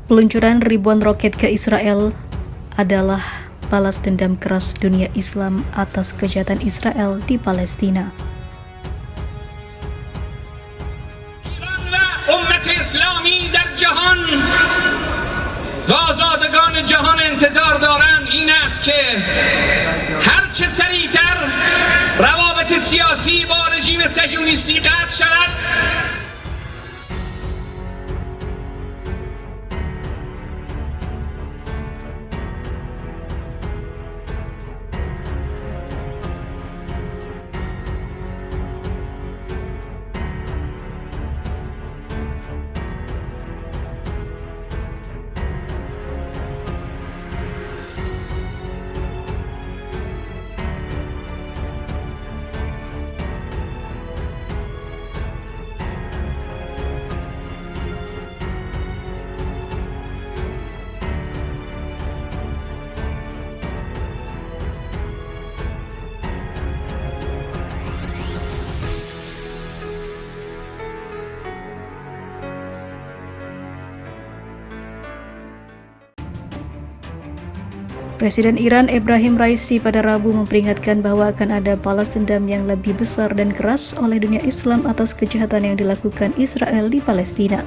Peluncuran ribuan roket ke Israel adalah balas dendam keras dunia Islam atas kejahatan Israel di Palestina. ایران و امت اسلامی در جهان و آزادگان جهان انتظار دارند این است که هرچه سریعتر روابط سیاسی با رژیم صهیونیستی قطع شود. Presiden Iran Ebrahim Raisi pada Rabu memperingatkan bahwa akan ada balas dendam yang lebih besar dan keras oleh dunia Islam atas kejahatan yang dilakukan Israel di Palestina.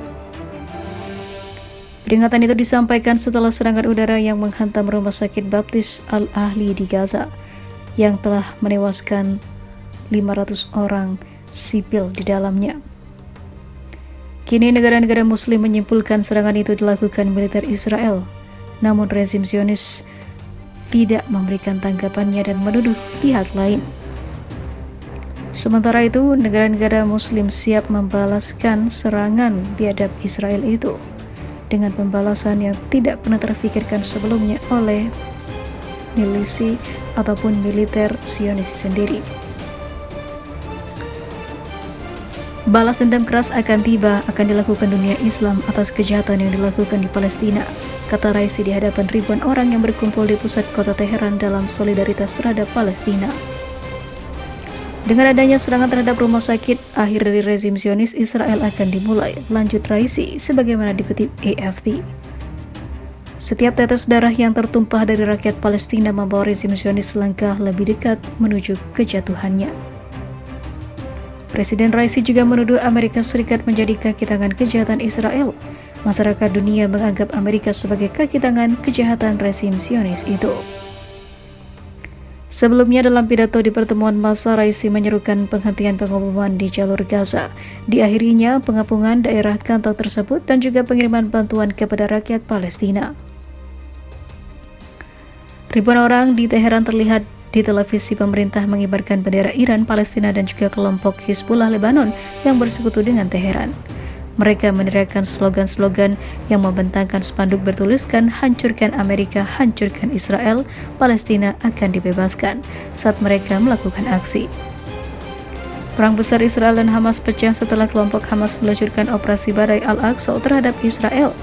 Peringatan itu disampaikan setelah serangan udara yang menghantam Rumah Sakit Baptis Al-Ahli di Gaza, yang telah menewaskan 500 orang sipil di dalamnya. Kini negara-negara Muslim menyimpulkan serangan itu dilakukan militer Israel, namun rezim Zionis tidak memberikan tanggapannya dan menuduh pihak lain. Sementara itu, negara-negara Muslim siap membalaskan serangan biadab Israel itu dengan pembalasan yang tidak pernah terfikirkan sebelumnya oleh milisi ataupun militer Zionis sendiri. Balas dendam keras akan dilakukan dunia Islam atas kejahatan yang dilakukan di Palestina, kata Raisi di hadapan ribuan orang yang berkumpul di pusat kota Teheran dalam solidaritas terhadap Palestina. Dengan adanya serangan terhadap rumah sakit, akhir dari rezim Zionis Israel akan dimulai, lanjut Raisi sebagaimana dikutip AFP. Setiap tetes darah yang tertumpah dari rakyat Palestina membawa rezim Zionis selangkah lebih dekat menuju kejatuhannya. Presiden Raisi juga menuduh Amerika Serikat menjadi kaki tangan kejahatan Israel. Masyarakat dunia menganggap Amerika sebagai kaki tangan kejahatan rezim Zionis itu. Sebelumnya dalam pidato di pertemuan massa, Raisi menyerukan penghentian pengeboman di jalur Gaza. Diakhirinya pengapungan daerah kantong tersebut dan juga pengiriman bantuan kepada rakyat Palestina. Ribuan orang di Teheran terlihat di televisi pemerintah mengibarkan bendera Iran, Palestina dan juga kelompok Hizbullah Lebanon yang bersekutu dengan Teheran. Mereka meneriakkan slogan-slogan yang membentangkan spanduk bertuliskan "Hancurkan Amerika, hancurkan Israel, Palestina akan dibebaskan" saat mereka melakukan aksi. Perang besar Israel dan Hamas pecah setelah kelompok Hamas meluncurkan operasi Badai Al-Aqsa terhadap Israel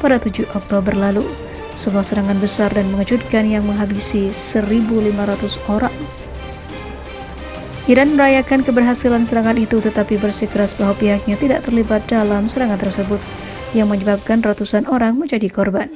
pada 7 Oktober lalu. Sebuah serangan besar dan mengejutkan yang menghabisi 1.500 orang. Iran merayakan keberhasilan serangan itu tetapi bersikeras bahwa pihaknya tidak terlibat dalam serangan tersebut yang menyebabkan ratusan orang menjadi korban.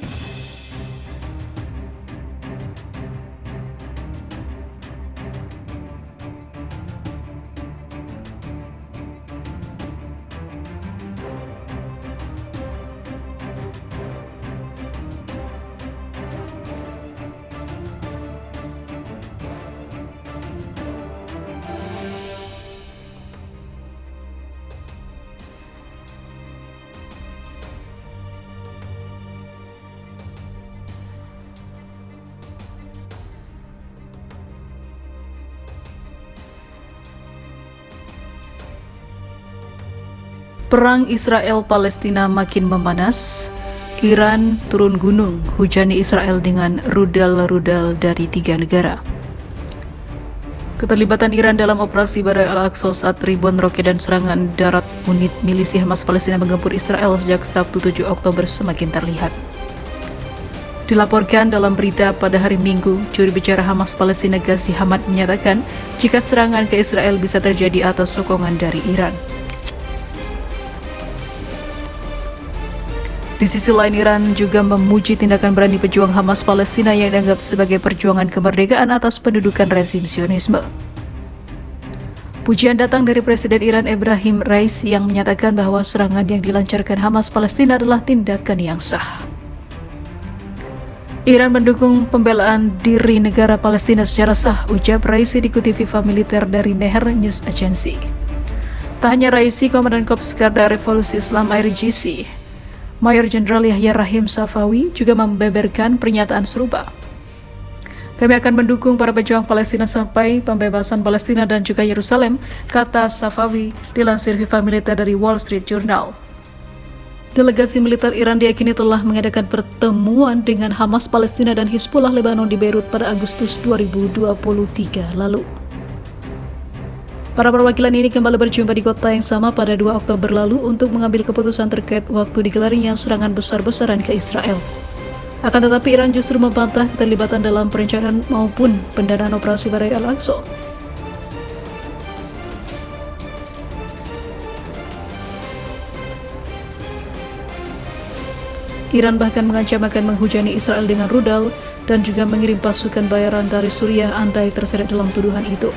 Perang Israel-Palestina makin memanas. Iran turun gunung, hujani Israel dengan rudal-rudal dari 3 negara. Keterlibatan Iran dalam operasi Badai Al-Aqsa saat ribuan roket dan serangan darat unit milisi Hamas Palestina menggempur Israel sejak Sabtu 7 Oktober semakin terlihat. Dilaporkan dalam berita pada hari Minggu, juru bicara Hamas Palestina Ghazi Hamad menyatakan jika serangan ke Israel bisa terjadi atas sokongan dari Iran. Di sisi lain, Iran juga memuji tindakan berani pejuang Hamas Palestina yang dianggap sebagai perjuangan kemerdekaan atas pendudukan rezim Zionisme. Pujian datang dari Presiden Iran Ebrahim Raisi yang menyatakan bahwa serangan yang dilancarkan Hamas Palestina adalah tindakan yang sah. Iran mendukung pembelaan diri negara Palestina secara sah, ujar Raisi dikutip Viva Militer dari Mehr News Agency. Tak hanya Raisi, Komandan Korps Garda Revolusi Islam IRGC, Mayor Jenderal Yahya Rahim Safawi juga membeberkan pernyataan serupa. Kami akan mendukung para pejuang Palestina sampai pembebasan Palestina dan juga Yerusalem, kata Safawi dilansir Viva Militer dari Wall Street Journal. Delegasi militer Iran diyakini telah mengadakan pertemuan dengan Hamas Palestina dan Hizbullah Lebanon di Beirut pada Agustus 2023 lalu. Para perwakilan ini kembali berjumpa di kota yang sama pada 2 Oktober lalu untuk mengambil keputusan terkait waktu digelarinya serangan besar-besaran ke Israel. Akan tetapi Iran justru membantah keterlibatan dalam perencanaan maupun pendanaan operasi Badai Al-Aqsa. Iran bahkan mengancam akan menghujani Israel dengan rudal dan juga mengirim pasukan bayaran dari Suriah andai terseret dalam tuduhan itu.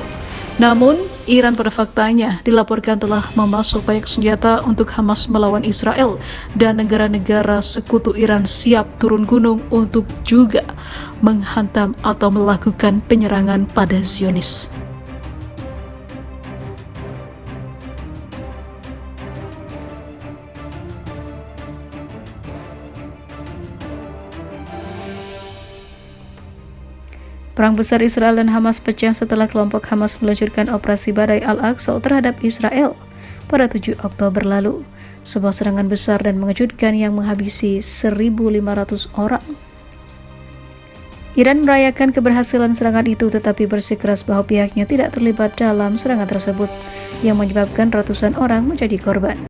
Namun, Iran pada faktanya dilaporkan telah memasuk banyak senjata untuk Hamas melawan Israel dan negara-negara sekutu Iran siap turun gunung untuk juga menghantam atau melakukan penyerangan pada Zionis. Perang besar Israel dan Hamas pecah setelah kelompok Hamas meluncurkan operasi Badai Al-Aqsa terhadap Israel pada 7 Oktober lalu. Sebuah serangan besar dan mengejutkan yang menghabisi 1.500 orang. Iran merayakan keberhasilan serangan itu tetapi bersikeras bahwa pihaknya tidak terlibat dalam serangan tersebut yang menyebabkan ratusan orang menjadi korban.